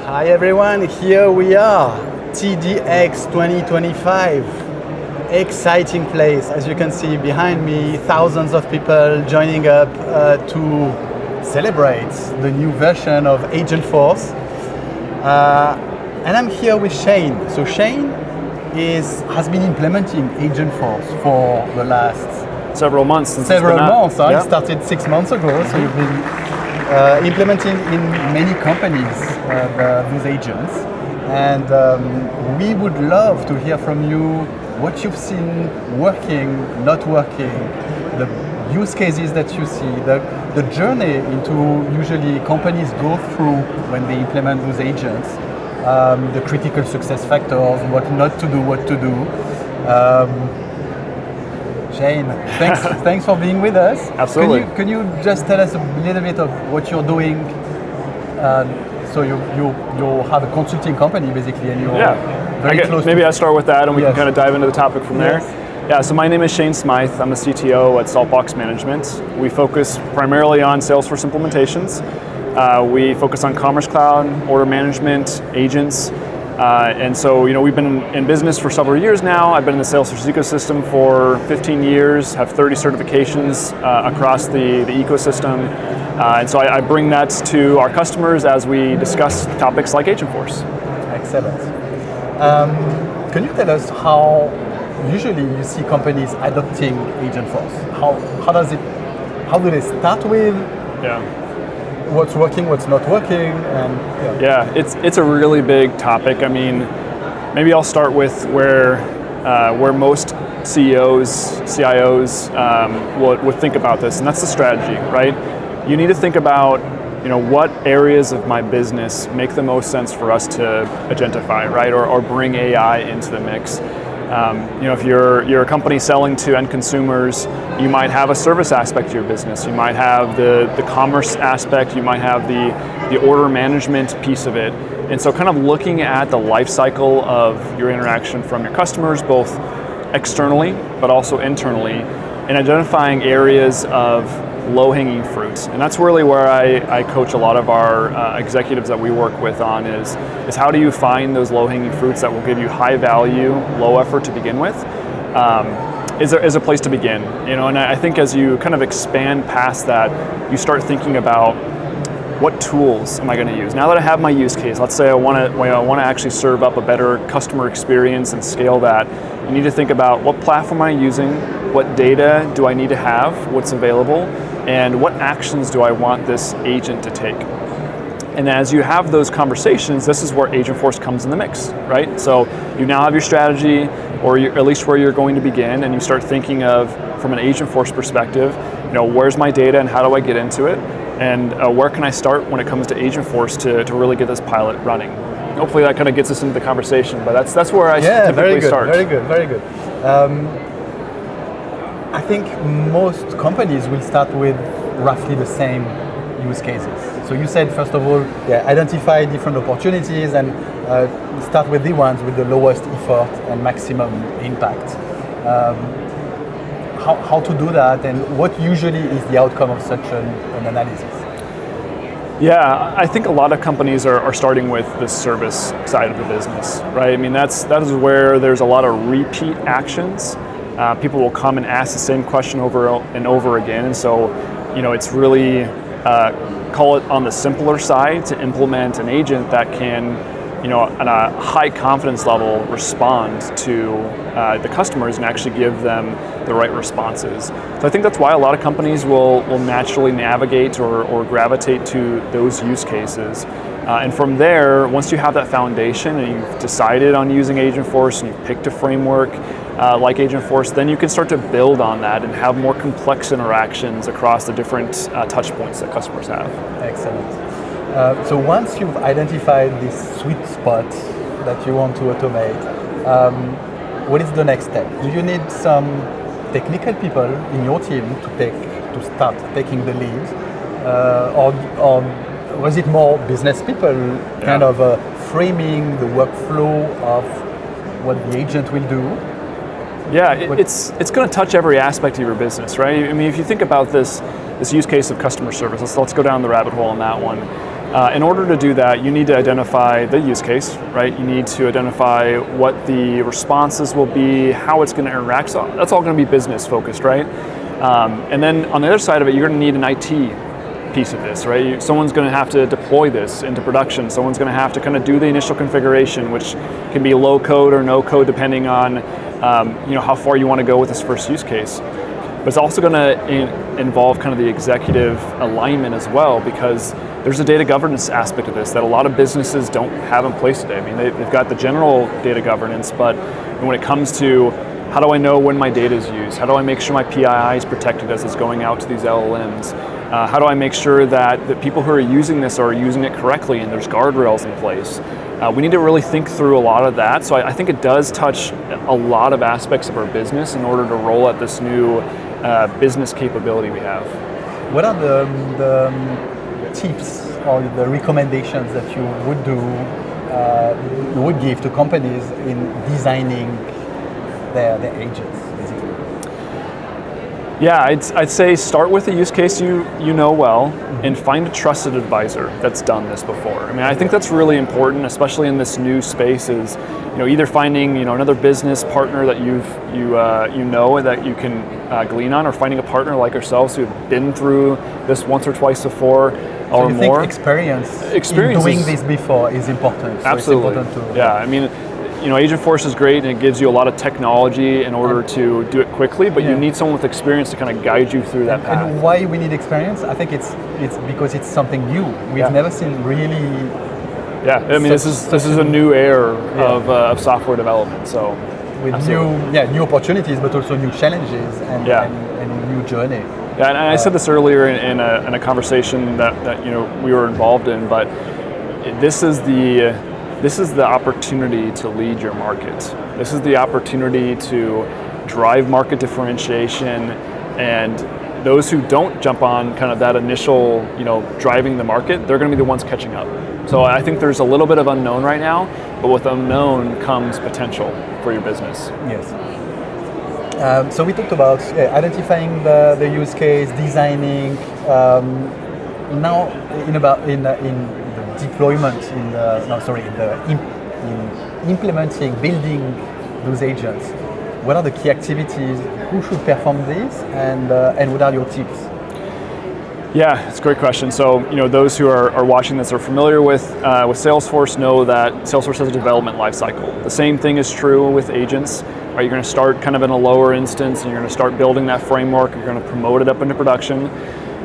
Hi everyone, here we are, TDX 2025. Exciting place, as you can see behind me, thousands of people joining up to celebrate the new version of Agentforce. And I'm here with Shane. So Shane has been implementing Agentforce for the last several months. It started 6 months ago, so you've been implementing in many companies these agents. And we would love to hear from you what you've seen working, not working, the use cases that you see, the journey into usually companies go through when they implement those agents, the critical success factors, what not to do, what to do. Shane, thanks for being with us. Absolutely. Can you just tell us a little bit of what you're doing? So you have a consulting company basically, and you're very close. Maybe I start with that, and we can kind of dive into the topic from there. Yeah. So my name is Shane Smyth. I'm the CTO at Saltbox Management. We focus primarily on Salesforce implementations. We focus on Commerce Cloud, order management, agents. And so, we've been in business for several years now. I've been in the Salesforce ecosystem for 15 years, have 30 certifications across the ecosystem. And so I bring that to our customers as we discuss topics like Agentforce. Excellent. Can you tell us how usually you see companies adopting Agentforce? How do they start with? What's working, what's not working, and it's a really big topic. I mean, maybe I'll start with where most CEOs, CIOs would think about this, and that's the strategy, right? You need to think about, what areas of my business make the most sense for us to agentify, right, or bring AI into the mix. If you're a company selling to end consumers, you might have a service aspect to your business. You might have the commerce aspect. You might have the order management piece of it. And so kind of looking at the life cycle of your interaction from your customers, both externally, but also internally, and identifying areas of low-hanging fruit. And that's really where I coach a lot of our executives that we work with on is how do you find those low-hanging fruits that will give you high value, low effort to begin with, is a place to begin. And I think as you kind of expand past that, you start thinking about what tools am I going to use? Now that I have my use case, let's say I want to actually serve up a better customer experience and scale that, you need to think about what platform am I using, what data do I need to have, what's available, and what actions do I want this agent to take? And as you have those conversations, this is where Agentforce comes in the mix, right? So you now have your strategy, or at least where you're going to begin, and you start thinking of, from an Agentforce perspective, where's my data and how do I get into it? And where can I start when it comes to Agentforce to really get this pilot running? Hopefully that kind of gets us into the conversation, but that's where I typically start. Very good. I think most companies will start with roughly the same use cases. So you said, first of all, identify different opportunities and start with the ones with the lowest effort and maximum impact. How to do that, and what usually is the outcome of such an analysis? Yeah, I think a lot of companies are starting with the service side of the business, right? I mean, that is where there's a lot of repeat actions. People will come and ask the same question over and over again, and so, it's really, call it on the simpler side to implement an agent that can, on a high confidence level, respond to the customers and actually give them the right responses. So I think that's why a lot of companies will naturally navigate or gravitate to those use cases. And from there, once you have that foundation and you've decided on using Agentforce and you've picked a framework like Agentforce, then you can start to build on that and have more complex interactions across the different touch points that customers have. Excellent. So once you've identified this sweet spot that you want to automate, what is the next step? Do you need some technical people in your team to start taking the lead, or was it more business people kind of framing the workflow of what the agent will do? Yeah, it's going to touch every aspect of your business, right? I mean, if you think about this use case of customer service, let's go down the rabbit hole on that one. In order to do that, you need to identify the use case, right? You need to identify what the responses will be, how it's going to interact. So that's all going to be business focused, right? And then on the other side of it, you're going to need an IT piece of this, right? Someone's going to have to deploy this into production. Someone's going to have to kind of do the initial configuration, which can be low code or no code depending on how far you want to go with this first use case. But it's also going to involve kind of the executive alignment as well, because there's a data governance aspect of this that a lot of businesses don't have in place today. I mean, they've got the general data governance, but when it comes to how do I know when my data is used? How do I make sure my PII is protected as it's going out to these LLMs? How do I make sure that the people who are using this are using it correctly and there's guardrails in place? We need to really think through a lot of that. So I think it does touch a lot of aspects of our business in order to roll out this new business capability we have. What are the tips or the recommendations that you would give to companies in designing their agents, basically? Yeah, I'd say start with a use case you know well, and find a trusted advisor that's done this before. I mean, I think that's really important, especially in this new space. Is either finding another business partner that you know that you can glean on, or finding a partner like ourselves who've been through this once or twice before, or so you more. Think experience in doing this before is important. So absolutely. It's important I mean, Agentforce is great and it gives you a lot of technology in order to do it quickly, but you need someone with experience to kind of guide you through that path. And why we need experience? I think it's because it's something new. We've never seen really. Yeah, I mean, this is a new era of software development. So with new opportunities, but also new challenges and new journey. Yeah, and I said this earlier in a conversation that we were involved in, but this is the opportunity to lead your market. This is the opportunity to drive market differentiation, and those who don't jump on kind of that initial, driving the market, they're going to be the ones catching up. So I think there's a little bit of unknown right now, but with unknown comes potential for your business. Yes. So we talked about identifying the use case, designing. Now in deployment, in implementing, building those agents, what are the key activities? Who should perform this, and what are your tips? Yeah, it's a great question. So, those who are watching this are familiar with Salesforce know that Salesforce has a development lifecycle. The same thing is true with agents. Right? You're going to start kind of in a lower instance, and you're going to start building that framework. You're going to promote it up into production.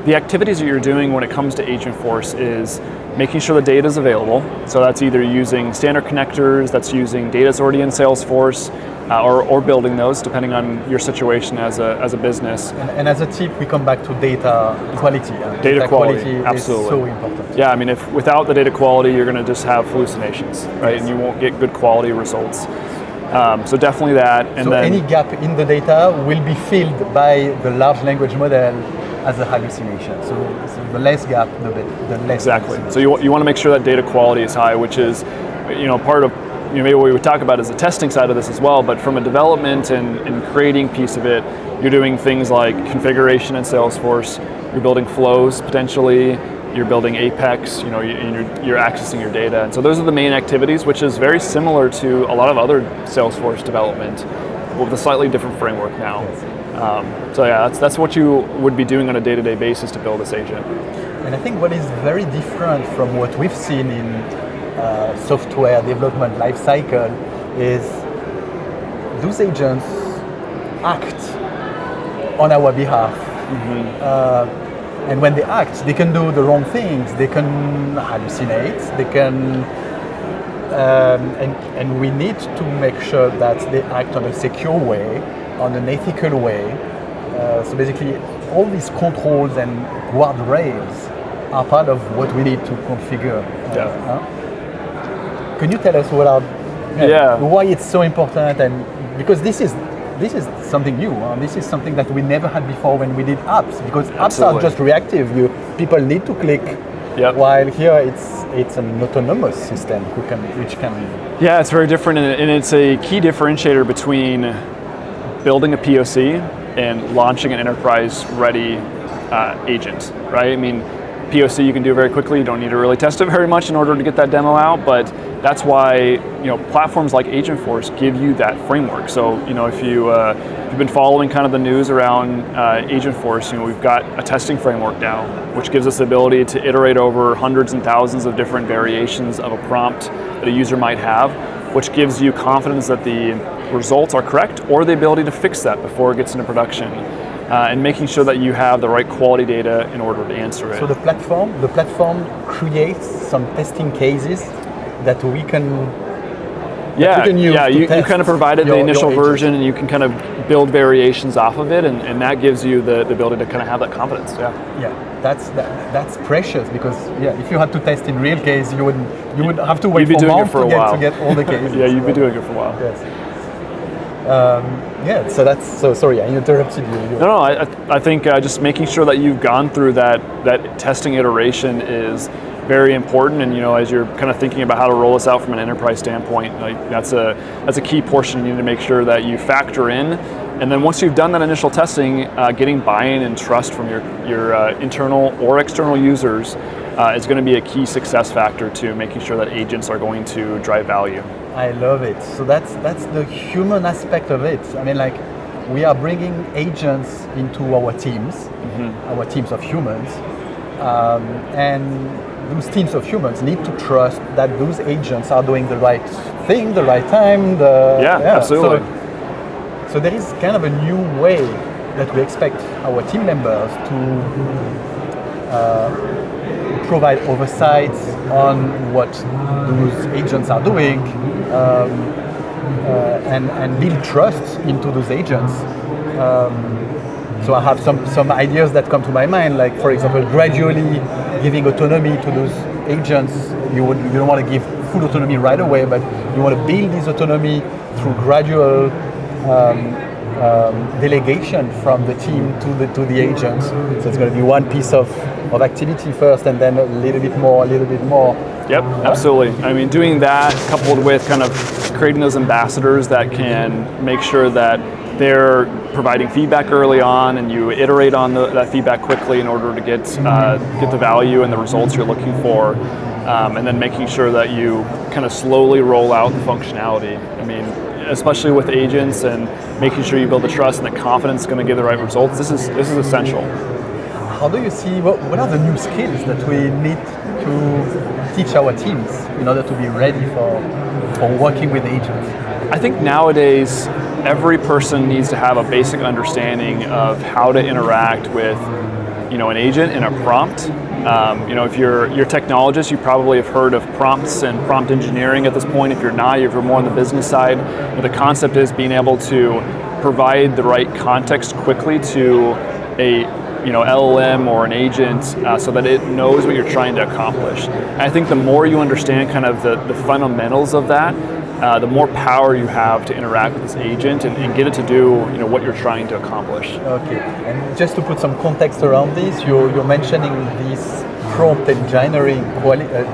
The activities that you're doing when it comes to Agentforce is making sure the data is available. So that's either using standard connectors, that's using data that's already in Salesforce, or building those depending on your situation as a business. And as a tip, we come back to data quality. Data quality absolutely. Is so important. Yeah, I mean, if without the data quality, you're going to just have hallucinations, right? Yes. And you won't get good quality results. So definitely that. And so then any gap in the data will be filled by the large language model as a hallucination. So the less gap, the better. The less. Exactly. So you want to make sure that data quality is high, which is, part of maybe what we would talk about is the testing side of this as well. But from a development and creating piece of it, you're doing things like configuration in Salesforce. You're building flows potentially. You're building Apex. You're accessing your data, and so those are the main activities, which is very similar to a lot of other Salesforce development, but with a slightly different framework now. Yes. So yeah, that's what you would be doing on a day-to-day basis to build this agent. And I think what is very different from what we've seen in software development lifecycle is those agents act on our behalf. Mm-hmm. And when they act, they can do the wrong things. They can hallucinate. They can, and we need to make sure that they act on a secure way, on an ethical way. So basically, all these controls and guardrails are part of what we need to configure. Can you tell us why it's so important? And because this is something new. This is something that we never had before when we did apps, because apps are just reactive. People need to click. Yep. While here it's an autonomous system which can. Yeah, it's very different, and it's a key differentiator between building a POC and launching an enterprise-ready agent. Right? I mean, POC you can do very quickly. You don't need to really test it very much in order to get that demo out, but that's why platforms like Agentforce give you that framework. So if you've been following kind of the news around Agentforce, we've got a testing framework now, which gives us the ability to iterate over hundreds and thousands of different variations of a prompt that a user might have, which gives you confidence that the results are correct or the ability to fix that before it gets into production. And making sure that you have the right quality data in order to answer it. So the platform creates some testing cases that we can use. Yeah, you kind of provided the initial your version, and you can kind of build variations off of it, and that gives you the ability to kind of have that confidence. Yeah, that's precious, because if you had to test in real case, you would have to wait for months to get all the cases. Yeah, you'd be doing it for a while. Yes. So sorry, I interrupted you. No, I think just making sure that you've gone through that testing iteration is very important, and as you're kind of thinking about how to roll this out from an enterprise standpoint, that's a key portion you need to make sure that you factor in. And then once you've done that initial testing, getting buy-in and trust from your internal or external users is going to be a key success factor to making sure that agents are going to drive value. I love it. So that's the human aspect of it. I mean, we are bringing agents into our teams, our teams of humans, and those teams of humans need to trust that those agents are doing the right thing, the right time. Absolutely. So there is kind of a new way that we expect our team members to provide oversight on what those agents are doing, and build trust into those agents. So I have some ideas that come to my mind, like, for example, gradually giving autonomy to those agents. You don't want to give full autonomy right away, but you want to build this autonomy through gradual delegation from the team to the agents. So it's going to be one piece of activity first, and then a little bit more. Yep, absolutely. I mean, doing that coupled with kind of creating those ambassadors that can make sure that they're providing feedback early on, and you iterate on that feedback quickly in order to get the value and the results you're looking for, and then making sure that you kind of slowly roll out the functionality. I mean, especially with agents, and making sure you build the trust and the confidence is going to give the right results. This is essential. How do you see, what are the new skills that we need to teach our teams in order to be ready for working with agents? I think nowadays every person needs to have a basic understanding of how to interact with an agent in a prompt. If you're a technologist, you probably have heard of prompts and prompt engineering at this point. If you're not, if you're more on the business side, the concept is being able to provide the right context quickly to a LLM or an agent, so that it knows what you're trying to accomplish. And I think the more you understand kind of the fundamentals of that, the more power you have to interact with this agent and get it to do what you're trying to accomplish. Okay, and just to put some context around this, you're mentioning these prompt engineering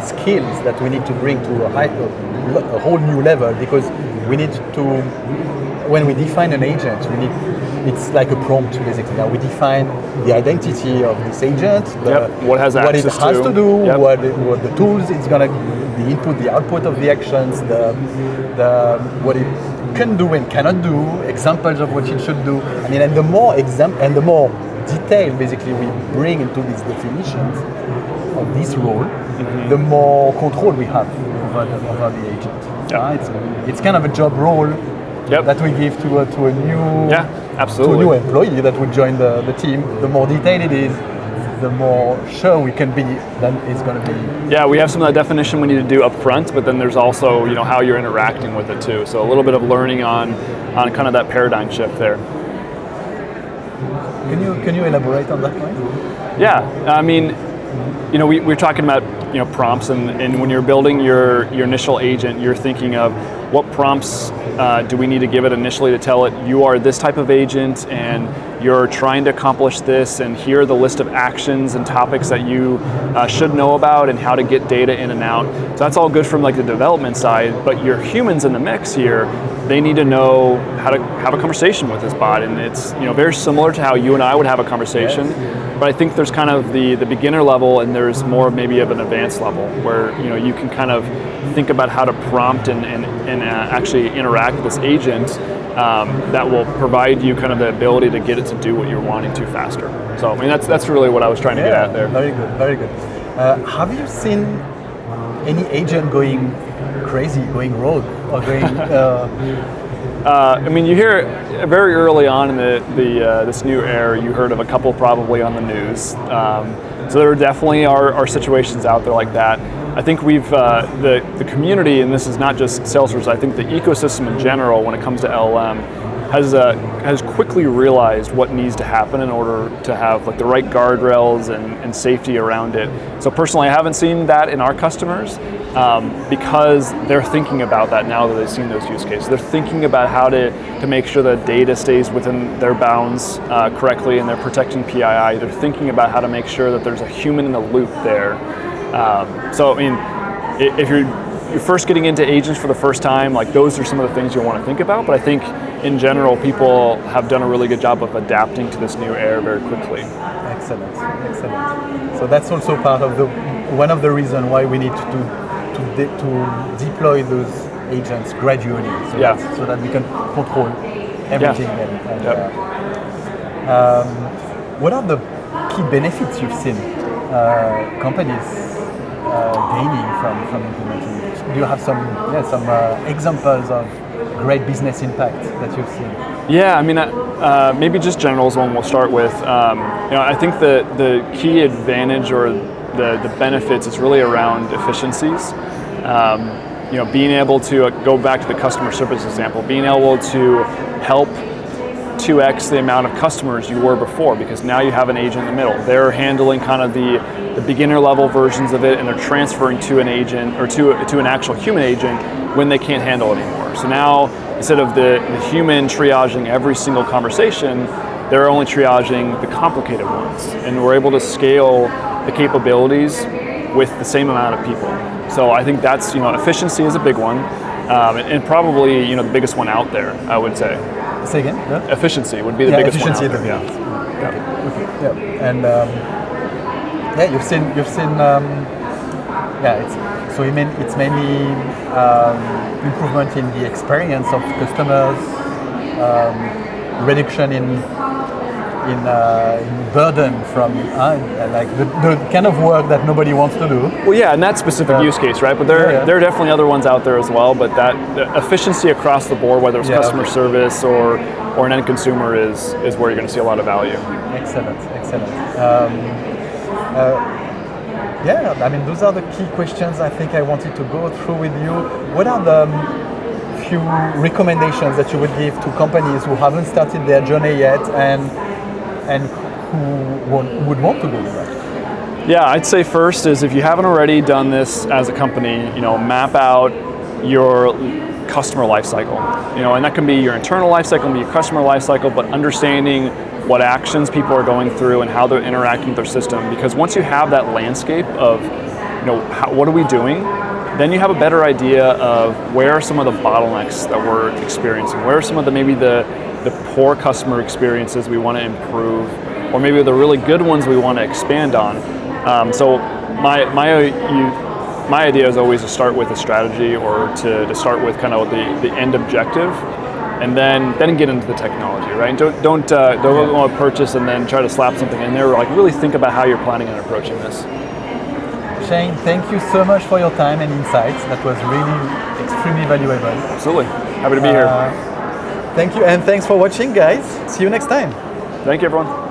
skills that we need to bring to a whole new level, because we need to, when we define an agent, it's like a prompt basically. Now we define the identity of this agent, what it has to do, what the tools it's gonna, the input, the output of the actions, the what it can do and cannot do, examples of what it should do. I mean, and the more detail basically we bring into these definitions of this role, the more control we have over the agent. It's kind of a job role that we give to a new absolutely. To a new employee that would join the team. The more detailed it is, the more sure we can be that it's going to be. Yeah, we have some of that definition we need to do up front, but then there's also how you're interacting with it too. So a little bit of learning on kind of that paradigm shift there. Can you elaborate on that point? Yeah, I mean, we're talking about prompts, and when you're building your initial agent, you're thinking of what prompts do we need to give it initially to tell it you are this type of agent and you're trying to accomplish this, and here are the list of actions and topics that you should know about and how to get data in and out. So that's all good from like the development side, but your humans in the mix here, they need to know how to have a conversation with this bot, and it's very similar to how you and I would have a conversation. Yes. But I think there's kind of the beginner level, and there's more maybe of an advanced level where you can kind of think about how to prompt and actually interact with this agent that will provide you kind of the ability to get it to do what you're wanting to faster. So I mean that's really what I was trying to get at there. Very good, very good. Have you seen any agent going crazy, going rogue, or going? I mean, you hear very early on in this new era, you heard of a couple probably on the news. So there definitely are situations out there like that. I think we've the community, and this is not just Salesforce, I think the ecosystem in general when it comes to LLM has quickly realized what needs to happen in order to have like the right guardrails and safety around it. So personally, I haven't seen that in our customers because they're thinking about that now that they've seen those use cases. They're thinking about how to make sure that data stays within their bounds correctly, and they're protecting PII. They're thinking about how to make sure that there's a human in the loop there. So I mean, if you're first getting into agents for the first time, like those are some of the things you'll want to think about. But I think in general, people have done a really good job of adapting to this new era very quickly. Excellent, excellent. So that's also part of one of the reasons why we need to deploy those agents gradually, so that we can control everything. What are the key benefits you've seen companies gaining from implementing it? Do you have some examples of great business impact that you've seen? Yeah, I mean, maybe just general is one we'll start with. I think the key advantage or the benefits is really around efficiencies. Being able to go back to the customer service example, being able to help 2x the amount of customers you were before, because now you have an agent in the middle. They're handling kind of the beginner level versions of it, and they're transferring to an agent or to an actual human agent when they can't handle it anymore. So now, instead of the human triaging every single conversation, they're only triaging the complicated ones, and we're able to scale the capabilities with the same amount of people. So I think that's, efficiency is a big one, and probably, the biggest one out there, I would say. Say again? Yeah? Efficiency would be the biggest one out there. Okay. Yeah. And you've seen. It's mainly improvement in the experience of customers, reduction in burden from like the kind of work that nobody wants to do. Well, yeah, and that specific use case, right? But there are definitely other ones out there as well. But that efficiency across the board, whether it's customer service or an end consumer, is where you're going to see a lot of value. Excellent. I mean, those are the key questions I think I wanted to go through with you. What are the few recommendations that you would give to companies who haven't started their journey yet and who would want to do that? Yeah, I'd say first is if you haven't already done this as a company, map out your customer lifecycle. And that can be your internal lifecycle, can be your customer lifecycle, but understanding what actions people are going through and how they're interacting with their system. Because once you have that landscape of, what are we doing, then you have a better idea of where are some of the bottlenecks that we're experiencing, where are some of the poor customer experiences we want to improve, or maybe the really good ones we want to expand on. So my idea is always to start with a strategy, or to start with kind of the end objective, and then get into the technology, right? Don't want to purchase and then try to slap something in there. Like really think about how you're planning on approaching this. Shane, thank you so much for your time and insights. That was really extremely valuable. Absolutely. Happy to be here. Thank you, and thanks for watching, guys. See you next time. Thank you, everyone.